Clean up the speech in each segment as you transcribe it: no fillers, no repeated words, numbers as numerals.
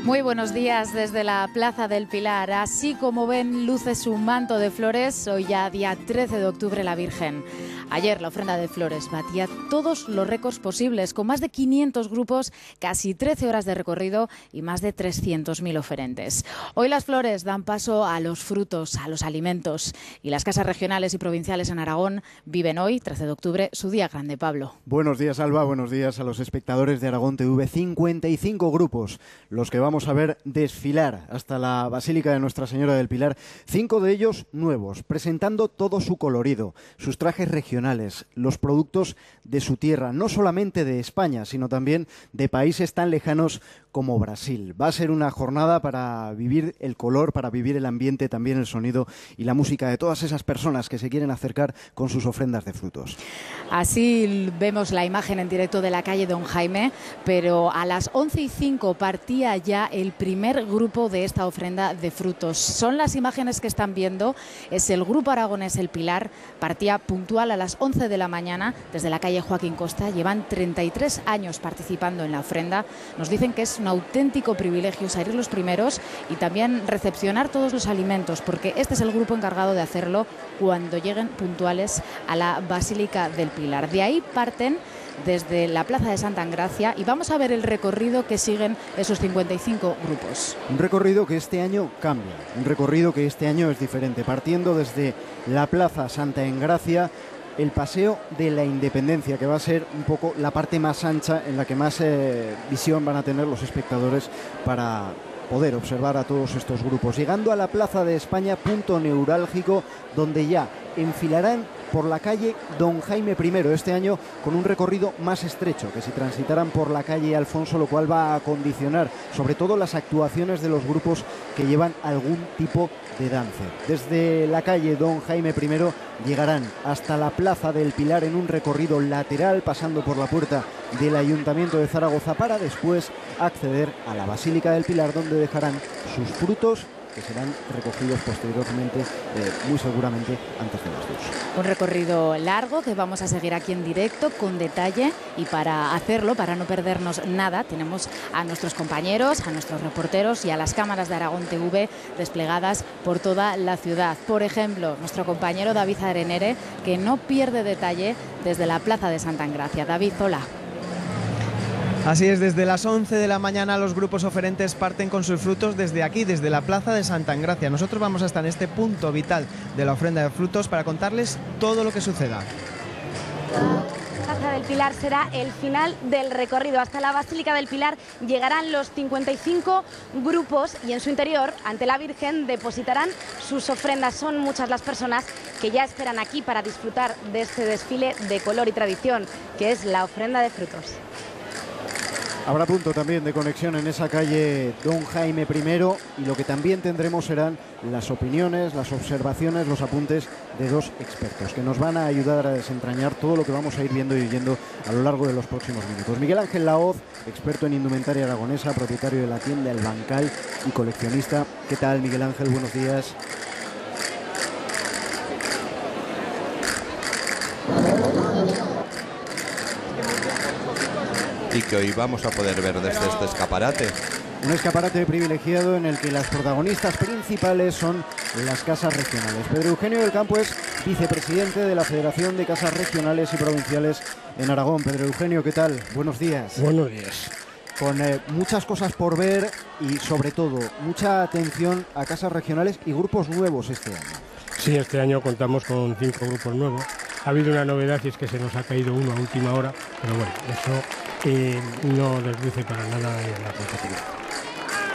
Muy buenos días desde la Plaza del Pilar. Así como ven, luce su manto de flores. Hoy ya día 13 de octubre la Virgen. Ayer la ofrenda de flores batía todos los récords posibles, con más de 500 grupos, casi 13 horas de recorrido y más de 300.000 oferentes. Hoy las flores dan paso a los frutos, a los alimentos. Y las casas regionales y provinciales en Aragón viven hoy, 13 de octubre, su día grande, Pablo. Buenos días, Alba. Buenos días a los espectadores de Aragón TV. 55 grupos los que vamos a ver desfilar hasta la Basílica de Nuestra Señora del Pilar. 5 de ellos nuevos, presentando todo su colorido, sus trajes regionales, los productos de su tierra, no solamente de España, sino también de países tan lejanos como Brasil. Va a ser una jornada para vivir el color, para vivir el ambiente, también el sonido y la música de todas esas personas que se quieren acercar con sus ofrendas de frutos. Así vemos la imagen en directo de la calle Don Jaime, pero a las 11:05 partía ya el primer grupo de esta ofrenda de frutos. Son las imágenes que están viendo, es el grupo aragonés El Pilar, partía puntual a las 11 de la mañana desde la calle Joaquín Costa. Llevan 33 años participando en la ofrenda. Nos dicen que es un auténtico privilegio salir los primeros y también recepcionar todos los alimentos, porque este es el grupo encargado de hacerlo cuando lleguen puntuales a la Basílica del Pilar. De ahí parten desde la Plaza de Santa Engracia y vamos a ver el recorrido que siguen esos 55 grupos. Un recorrido que este año cambia, un recorrido que este año es diferente, partiendo desde la Plaza Santa Engracia, el Paseo de la Independencia, que va a ser un poco la parte más ancha en la que más visión van a tener los espectadores para poder observar a todos estos grupos. Llegando a la Plaza de España, punto neurálgico, donde ya enfilarán por la calle Don Jaime I, este año con un recorrido más estrecho que si transitaran por la calle Alfonso, lo cual va a condicionar sobre todo las actuaciones de los grupos que llevan algún tipo de dance. Desde la calle Don Jaime I llegarán hasta la Plaza del Pilar en un recorrido lateral, pasando por la puerta del Ayuntamiento de Zaragoza, para después acceder a la Basílica del Pilar, donde dejarán sus frutos, que serán recogidos posteriormente, muy seguramente antes de las 2. Un recorrido largo que vamos a seguir aquí en directo con detalle, y para hacerlo, para no perdernos nada, tenemos a nuestros compañeros, a nuestros reporteros y a las cámaras de Aragón TV desplegadas por toda la ciudad. Por ejemplo, nuestro compañero David Arenere, que no pierde detalle desde la Plaza de Santa Engracia. David, hola. Así es, desde las 11 de la mañana los grupos oferentes parten con sus frutos desde aquí, desde la Plaza de Santa Engracia. Nosotros vamos a estar en este punto vital de la ofrenda de frutos para contarles todo lo que suceda. La Plaza del Pilar será el final del recorrido. Hasta la Basílica del Pilar llegarán los 55 grupos y en su interior, ante la Virgen, depositarán sus ofrendas. Son muchas las personas que ya esperan aquí para disfrutar de este desfile de color y tradición, que es la ofrenda de frutos. Habrá punto también de conexión en esa calle Don Jaime I, y lo que también tendremos serán las opiniones, las observaciones, los apuntes de dos expertos que nos van a ayudar a desentrañar todo lo que vamos a ir viendo y oyendo a lo largo de los próximos minutos. Miguel Ángel Laoz, experto en indumentaria aragonesa, propietario de la tienda El Bancal y coleccionista. ¿Qué tal, Miguel Ángel? Buenos días. Y que hoy vamos a poder ver desde este escaparate. Un escaparate privilegiado en el que las protagonistas principales son las casas regionales. Pedro Eugenio del Campo es vicepresidente de la Federación de Casas Regionales y Provinciales en Aragón. Pedro Eugenio, ¿qué tal? Buenos días. Buenos días. Con muchas cosas por ver y, sobre todo, mucha atención a casas regionales y grupos nuevos este año. Sí, este año contamos con 5 grupos nuevos. Ha habido una novedad, y es que se nos ha caído uno a última hora, pero bueno, eso no desluce para nada la competitividad.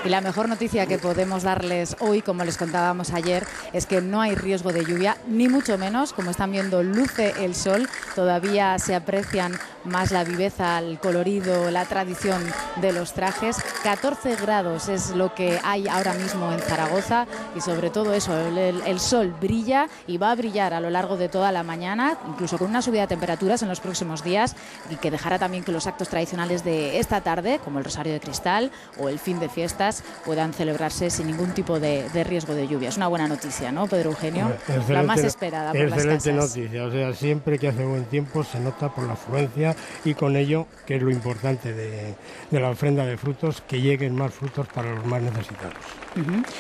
Y la mejor noticia que podemos darles hoy, como les contábamos ayer, es que no hay riesgo de lluvia, ni mucho menos. Como están viendo, luce el sol, todavía se aprecian más la viveza, el colorido, la tradición de los trajes. 14 grados es lo que hay ahora mismo en Zaragoza, y sobre todo eso, el sol brilla y va a brillar a lo largo de toda la mañana, incluso con una subida de temperaturas en los próximos días, y que dejará también que los actos tradicionales de esta tarde, como el Rosario de Cristal o el fin de fiestas, ferias puedan celebrarse sin ningún tipo de riesgo de lluvia. Es una buena noticia, ¿no, Pedro Eugenio? La más esperada por las casas. Excelente noticia, o sea, siempre que hace buen tiempo se nota por la afluencia y con ello, que es lo importante de la ofrenda de frutos, que lleguen más frutos para los más necesitados.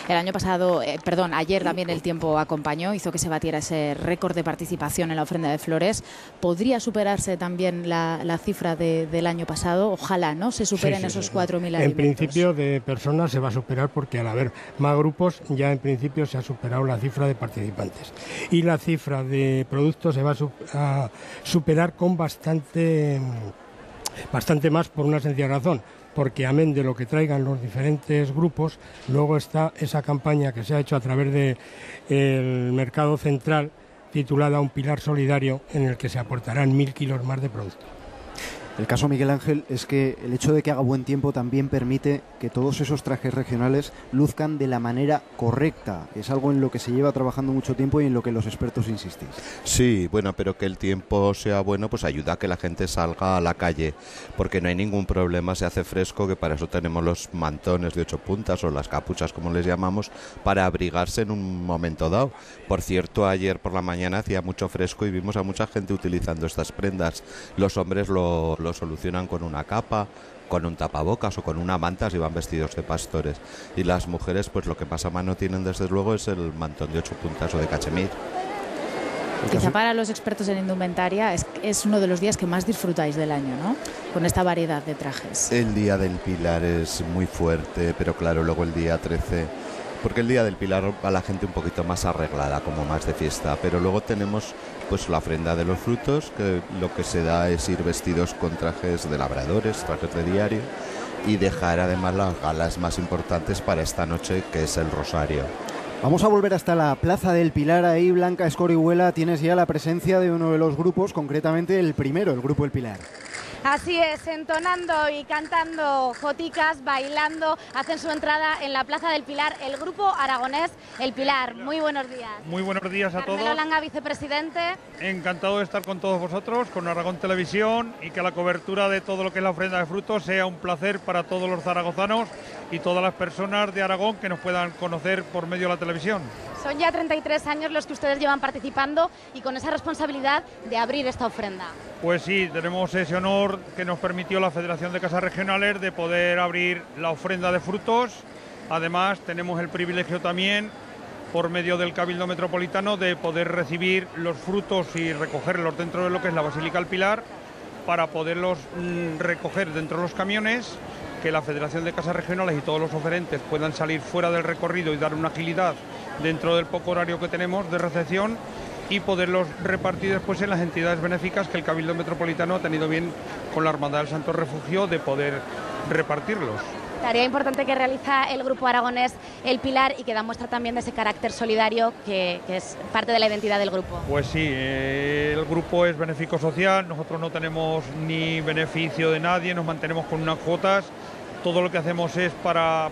El año pasado, ayer también el tiempo acompañó, hizo que se batiera ese récord de participación en la ofrenda de flores. ¿Podría superarse también la cifra del año pasado? Ojalá, ¿no? Se superen esos 4.000 alimentos. En principio de personas se va a superar porque al haber más grupos ya en principio se ha superado la cifra de participantes. Y la cifra de productos se va a superar con bastante más por una sencilla razón. Porque amén de lo que traigan los diferentes grupos, luego está esa campaña que se ha hecho a través del Mercado Central, titulada Un Pilar Solidario, en el que se aportarán 1.000 kilos más de producto. El caso, Miguel Ángel, es que el hecho de que haga buen tiempo también permite que todos esos trajes regionales luzcan de la manera correcta. Es algo en lo que se lleva trabajando mucho tiempo y en lo que los expertos insistís. Sí, bueno, pero que el tiempo sea bueno, pues ayuda a que la gente salga a la calle, porque no hay ningún problema, se hace fresco, que para eso tenemos los mantones de 8 puntas o las capuchas, como les llamamos, para abrigarse en un momento dado. Por cierto, ayer por la mañana hacía mucho fresco y vimos a mucha gente utilizando estas prendas. Los hombres lo solucionan con una capa, con un tapabocas o con una manta si van vestidos de pastores. Y las mujeres, pues lo que más a mano tienen desde luego es el mantón de 8 puntas o de cachemir. Quizá para los expertos en indumentaria es uno de los días que más disfrutáis del año, ¿no? Con esta variedad de trajes. El Día del Pilar es muy fuerte, pero claro, luego el día 13... Porque el Día del Pilar va la gente un poquito más arreglada, como más de fiesta. Pero luego tenemos pues la ofrenda de los frutos, que lo que se da es ir vestidos con trajes de labradores, trajes de diario, y dejar además las galas más importantes para esta noche, que es el Rosario. Vamos a volver hasta la Plaza del Pilar. Ahí, Blanca Escorihuela, tienes ya la presencia de uno de los grupos, concretamente el primero, el Grupo El Pilar. Así es, entonando y cantando joticas, bailando, hacen su entrada en la Plaza del Pilar el grupo aragonés El Pilar. Muy buenos días. Muy buenos días a todos. Carmelo Langa, vicepresidente. Encantado de estar con todos vosotros, con Aragón Televisión, y que la cobertura de todo lo que es la ofrenda de frutos sea un placer para todos los zaragozanos y todas las personas de Aragón que nos puedan conocer por medio de la televisión. Son ya 33 años los que ustedes llevan participando y con esa responsabilidad de abrir esta ofrenda. Pues sí, tenemos ese honor que nos permitió la Federación de Casas Regionales de poder abrir la ofrenda de frutos. Además, tenemos el privilegio también, por medio del Cabildo Metropolitano, de poder recibir los frutos y recogerlos dentro de lo que es la Basílica del Pilar, para poderlos recoger dentro de los camiones, que la Federación de Casas Regionales y todos los oferentes puedan salir fuera del recorrido y dar una agilidad dentro del poco horario que tenemos de recepción, y poderlos repartir después en las entidades benéficas que el Cabildo Metropolitano ha tenido bien con la Hermandad del Santo Refugio de poder repartirlos. Tarea importante que realiza el Grupo Aragonés El Pilar y que da muestra también de ese carácter solidario que es parte de la identidad del grupo. Pues sí, el grupo es benéfico social, nosotros no tenemos ni beneficio de nadie, nos mantenemos con unas cuotas, todo lo que hacemos es para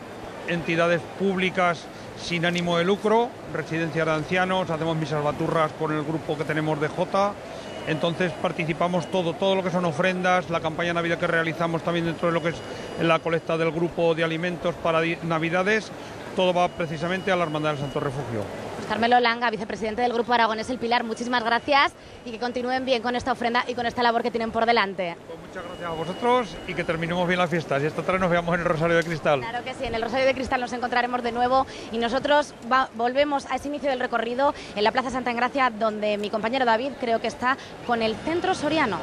entidades públicas sin ánimo de lucro, residencias de ancianos, hacemos misas baturras con el grupo que tenemos de Jota. Entonces participamos todo lo que son ofrendas, la campaña Navidad que realizamos también dentro de lo que es la colecta del grupo de alimentos para Navidades, todo va precisamente a la Hermandad del Santo Refugio. Pues Carmelo Langa, vicepresidente del Grupo Aragonés El Pilar, muchísimas gracias y que continúen bien con esta ofrenda y con esta labor que tienen por delante. Pues muchas gracias a vosotros y que terminemos bien las fiestas y esta tarde nos veamos en el Rosario de Cristal. Claro que sí, en el Rosario de Cristal nos encontraremos de nuevo y nosotros volvemos a ese inicio del recorrido en la Plaza Santa Engracia, donde mi compañero David creo que está con el Centro Soriano.